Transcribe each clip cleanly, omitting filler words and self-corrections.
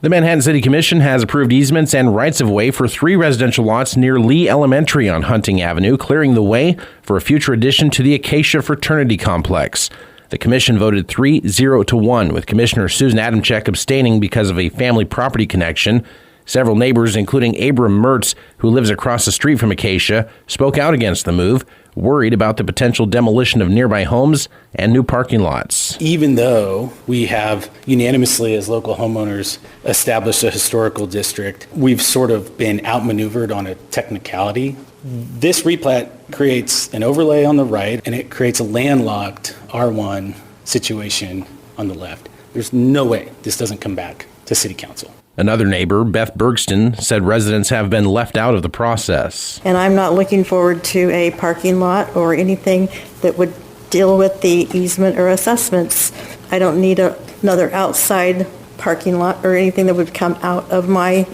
The Manhattan City Commission has approved easements and rights-of-way for 3 residential lots near Lee Elementary on Hunting Avenue, clearing the way for a future addition to the Acacia Fraternity Complex. The commission voted 3-0-1, with Commissioner Susan Adamczyk abstaining because of a family property connection. Several neighbors, including Abram Mertz, who lives across the street from Acacia, spoke out against the move, worried about the potential demolition of nearby homes and new parking lots. Even though we have unanimously as local homeowners established a historical district, we've sort of been outmaneuvered on a technicality. This replat creates an overlay on the right, and it creates a landlocked R1 situation on the left. There's no way this doesn't come back to City Council. Another neighbor, Beth Bergston, said residents have been left out of the process. And I'm not looking forward to a parking lot or anything that would deal with the easement or assessments. I don't need another outside parking lot or anything that would come out of my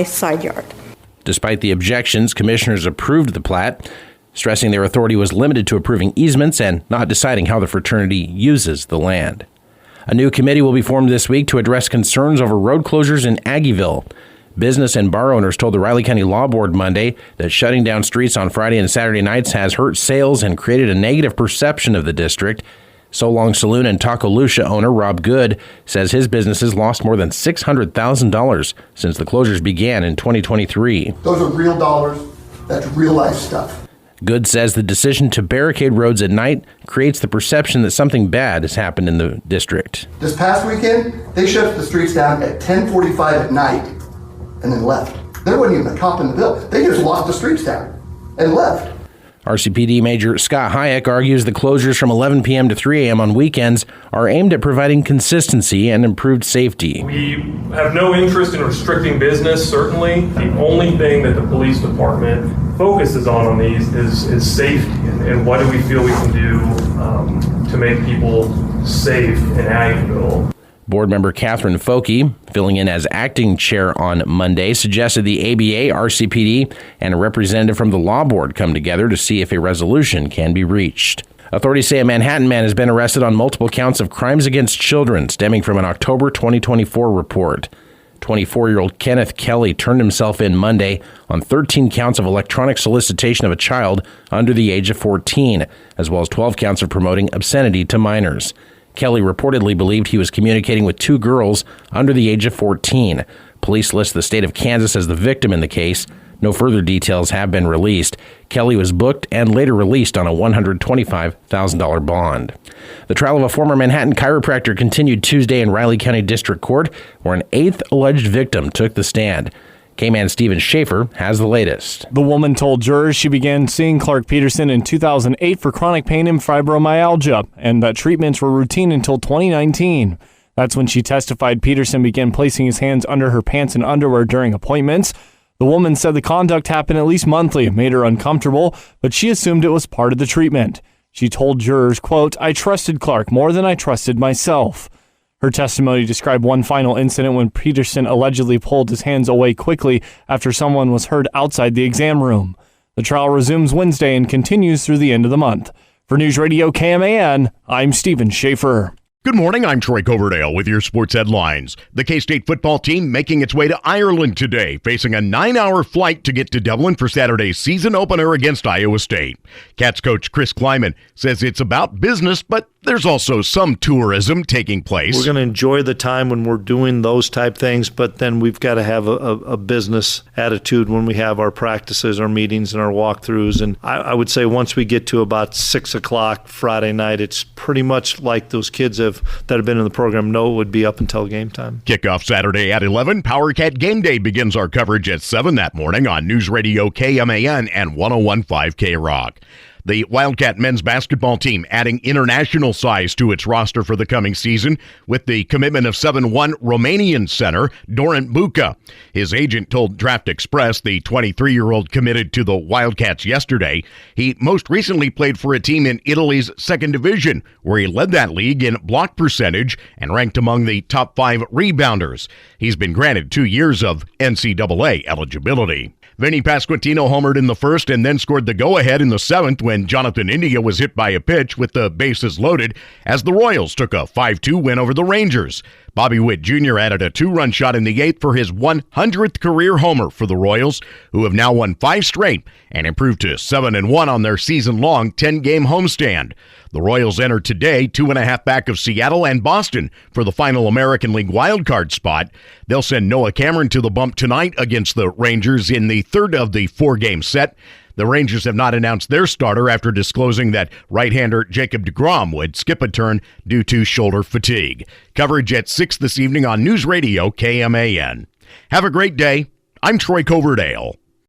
side yard. Despite the objections, commissioners approved the plat, stressing their authority was limited to approving easements and not deciding how the fraternity uses the land. A new committee will be formed this week to address concerns over road closures in Aggieville. Business and bar owners told the Riley County Law Board Monday that shutting down streets on Friday and Saturday nights has hurt sales and created a negative perception of the district. So Long Saloon and Taco Lucia owner Rob Good says his business has lost more than $600,000 since the closures began in 2023. Those are real dollars. That's real life stuff. Good says the decision to barricade roads at night creates the perception that something bad has happened in the district. This past weekend, they shut the streets down at 10:45 at night and then left. There wasn't even a cop in the bill. They just locked the streets down and left. RCPD Major Scott Hayek argues the closures from 11 p.m. to 3 a.m. on weekends are aimed at providing consistency and improved safety. We have no interest in restricting business, certainly. The only thing that the police department focuses on these is safety and what do we feel we can do to make people safe in Aggieville. Board member Catherine Foke, filling in as acting chair on Monday, suggested the ABA, RCPD, and a representative from the Law Board come together to see if a resolution can be reached. Authorities say a Manhattan man has been arrested on multiple counts of crimes against children stemming from an October 2024 report. 24-year-old Kenneth Kelly turned himself in Monday on 13 counts of electronic solicitation of a child under the age of 14, as well as 12 counts of promoting obscenity to minors. Kelly reportedly believed he was communicating with 2 girls under the age of 14. Police list the state of Kansas as the victim in the case. No further details have been released. Kelly was booked and later released on a $125,000 bond. The trial of a former Manhattan chiropractor continued Tuesday in Riley County District Court, where an 8th alleged victim took the stand. K-Man Steven Schaefer has the latest. The woman told jurors she began seeing Clark Peterson in 2008 for chronic pain and fibromyalgia, and that treatments were routine until 2019. That's when she testified Peterson began placing his hands under her pants and underwear during appointments. The woman said the conduct happened at least monthly, made her uncomfortable, but she assumed it was part of the treatment. She told jurors, quote, "I trusted Clark more than I trusted myself." Her testimony described one final incident when Peterson allegedly pulled his hands away quickly after someone was heard outside the exam room. The trial resumes Wednesday and continues through the end of the month. For News Radio KMAN, I'm Steven Schaefer. Good morning, I'm Troy Coverdale with your sports headlines. The K-State football team making its way to Ireland today, facing a 9-hour flight to get to Dublin for Saturday's season opener against Iowa State. Cats coach Chris Kleiman says it's about business, but there's also some tourism taking place. We're going to enjoy the time when we're doing those type things, but then we've got to have a business attitude when we have our practices, our meetings, and our walkthroughs. And I would say once we get to about 6 o'clock Friday night, it's pretty much like those kids that have been in the program know it would be up until game time. Kickoff Saturday at 11. Power Cat Game Day begins our coverage at 7 that morning on News Radio KMAN and 101.5 K-Rock. The Wildcat men's basketball team adding international size to its roster for the coming season with the commitment of 7'1" Romanian center Doran Buca. His agent told Draft Express the 23-year-old committed to the Wildcats yesterday. He most recently played for a team in Italy's second division, where he led that league in block percentage and ranked among the top 5 rebounders. He's been granted 2 years of NCAA eligibility. Vinny Pasquantino homered in the first and then scored the go-ahead in the 7th when when Jonathan India was hit by a pitch with the bases loaded as the Royals took a 5-2 win over the Rangers. Bobby Witt Jr. added a 2-run shot in the 8th for his 100th career homer for the Royals, who have now won 5 straight and improved to 7-1 on their season-long 10-game homestand. The Royals enter today 2.5 back of Seattle and Boston for the final American League wildcard spot. They'll send Noah Cameron to the bump tonight against the Rangers in the 3rd of the 4-game set. The Rangers have not announced their starter after disclosing that right-hander Jacob deGrom would skip a turn due to shoulder fatigue. Coverage at 6 this evening on News Radio KMAN. Have a great day. I'm Troy Coverdale.